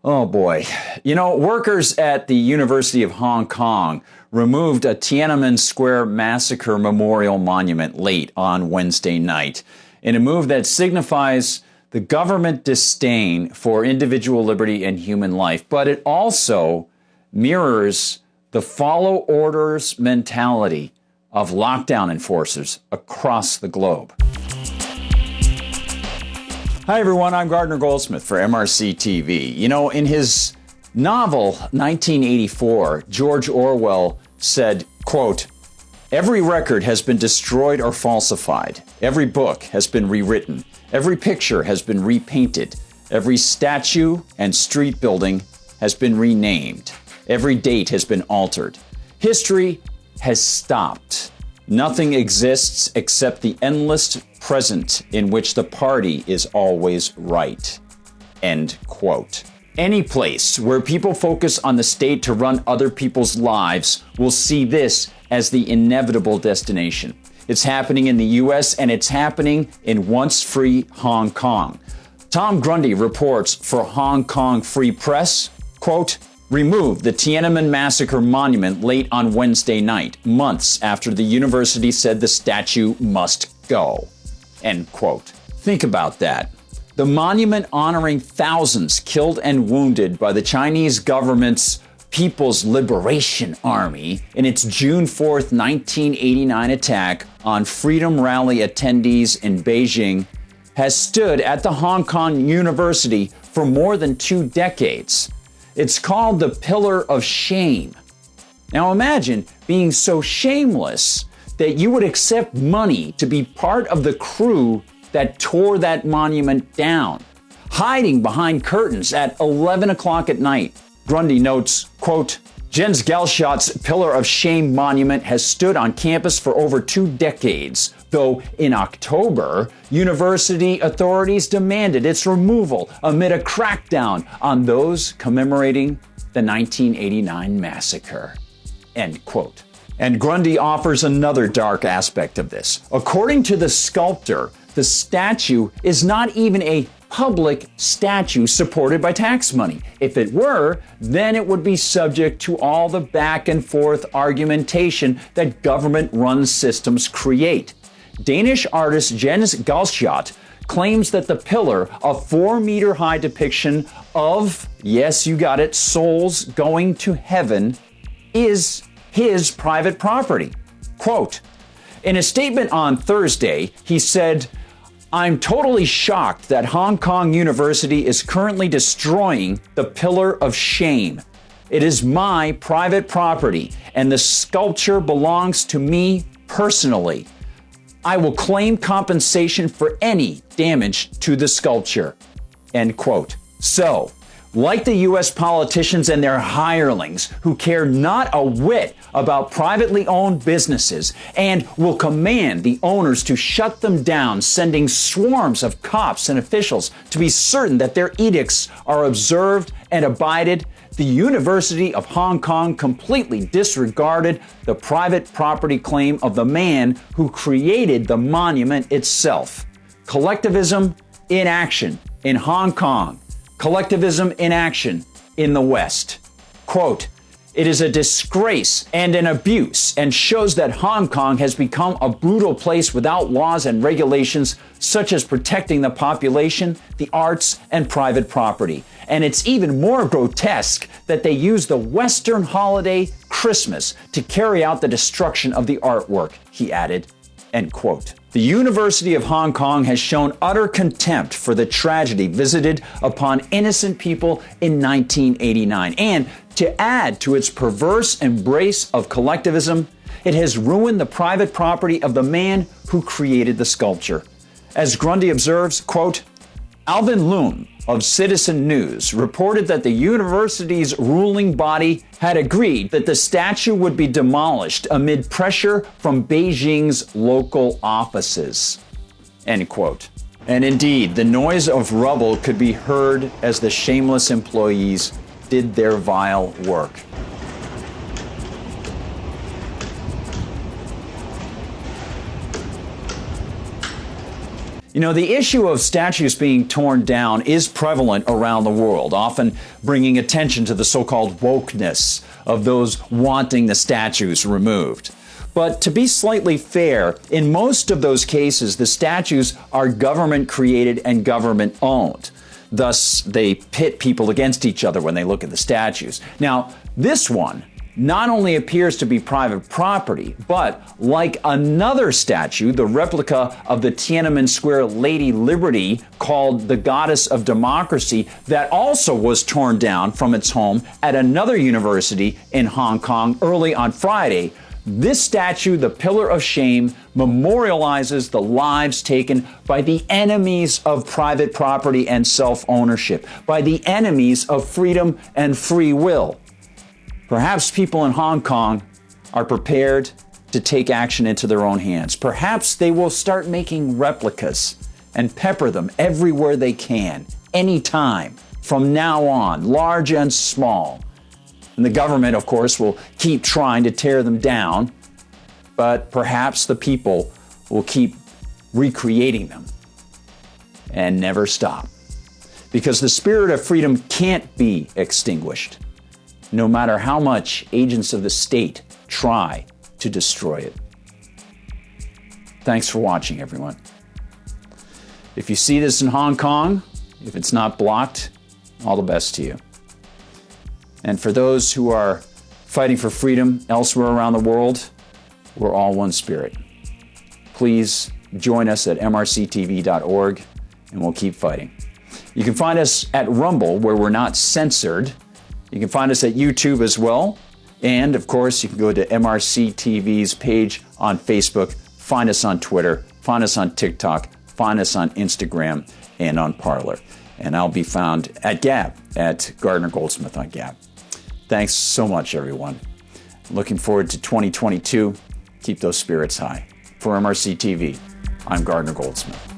Oh boy. You know, workers at the University of Hong Kong removed a Tiananmen Square massacre memorial monument late on Wednesday night in a move that signifies the government disdain for individual liberty and human life, but it also mirrors the follow orders mentality of lockdown enforcers across the globe. Hi everyone, I'm Gardner Goldsmith for MRC-TV. You know, in his novel 1984, George Orwell said, quote, "Every record has been destroyed or falsified. Every book has been rewritten. Every picture has been repainted. Every statue and street building has been renamed. Every date has been altered. History has stopped. Nothing exists except the endless present in which the party is always right." End quote. Any place where people focus on the state to run other people's lives will see this as the inevitable destination. It's happening in the US and it's happening in once free Hong Kong. Tom Grundy reports for Hong Kong Free Press, quote, "Removed the Tiananmen Massacre monument late on Wednesday night, months after the university said the statue must go." End quote. Think about that. The monument honoring thousands killed and wounded by the Chinese government's People's Liberation Army in its June 4th, 1989 attack on Freedom Rally attendees in Beijing has stood at the Hong Kong University for more than 2 decades. It's called the Pillar of Shame. Now imagine being so shameless that you would accept money to be part of the crew that tore that monument down, hiding behind curtains at 11 o'clock at night. Grundy notes, quote, "Jens Galschott's Pillar of Shame monument has stood on campus for over 2 decades, though in October, university authorities demanded its removal amid a crackdown on those commemorating the 1989 massacre." End quote. And Grundy offers another dark aspect of this. According to the sculptor, the statue is not even a public statue supported by tax money. If it were, then it would be subject to all the back and forth argumentation that government-run systems create. Danish artist Jens Galschott claims that the pillar, a 4-meter-high depiction of, yes, you got it, souls going to heaven, is his private property. Quote, in a statement on Thursday, he said, "I'm totally shocked that Hong Kong University is currently destroying the Pillar of Shame. It is my private property, and the sculpture belongs to me personally. I will claim compensation for any damage to the sculpture." End quote. So, like the US politicians and their hirelings who care not a whit about privately owned businesses and will command the owners to shut them down, sending swarms of cops and officials to be certain that their edicts are observed and abided, the University of Hong Kong completely disregarded the private property claim of the man who created the monument itself. Collectivism in action in Hong Kong. Collectivism in action in the West. Quote, "It is a disgrace and an abuse and shows that Hong Kong has become a brutal place without laws and regulations such as protecting the population, the arts, and private property. And it's even more grotesque that they use the Western holiday Christmas to carry out the destruction of the artwork," he added. End quote. The University of Hong Kong has shown utter contempt for the tragedy visited upon innocent people in 1989. And to add to its perverse embrace of collectivism, it has ruined the private property of the man who created the sculpture. As Grundy observes, quote, "Alvin Loon of Citizen News reported that the university's ruling body had agreed that the statue would be demolished amid pressure from Beijing's local offices." End quote. And indeed, the noise of rubble could be heard as the shameless employees did their vile work. You know, the issue of statues being torn down is prevalent around the world, often bringing attention to the so-called wokeness of those wanting the statues removed. But to be slightly fair, in most of those cases, the statues are government created and government owned. Thus, they pit people against each other when they look at the statues. Now, this one not only appears to be private property, but like another statue, the replica of the Tiananmen Square Lady Liberty, called the Goddess of Democracy, that also was torn down from its home at another university in Hong Kong early on Friday. This statue, the Pillar of Shame, memorializes the lives taken by the enemies of private property and self-ownership, by the enemies of freedom and free will. Perhaps people in Hong Kong are prepared to take action into their own hands. Perhaps they will start making replicas and pepper them everywhere they can, anytime, from now on, large and small. And the government, of course, will keep trying to tear them down, but perhaps the people will keep recreating them and never stop. Because the spirit of freedom can't be extinguished, no matter how much agents of the state try to destroy it. Thanks for watching, everyone. If you see this in Hong Kong, if it's not blocked, all the best to you. And for those who are fighting for freedom elsewhere around the world, we're all one spirit. Please join us at MRCTV.org, and we'll keep fighting. You can find us at Rumble, where we're not censored. You can find us at YouTube as well. And of course, you can go to MRC TV's page on Facebook, find us on Twitter, find us on TikTok, find us on Instagram, and on Parler. And I'll be found at Gab, at Gardner Goldsmith on Gab. Thanks so much, everyone. Looking forward to 2022. Keep those spirits high. For MRC TV, I'm Gardner Goldsmith.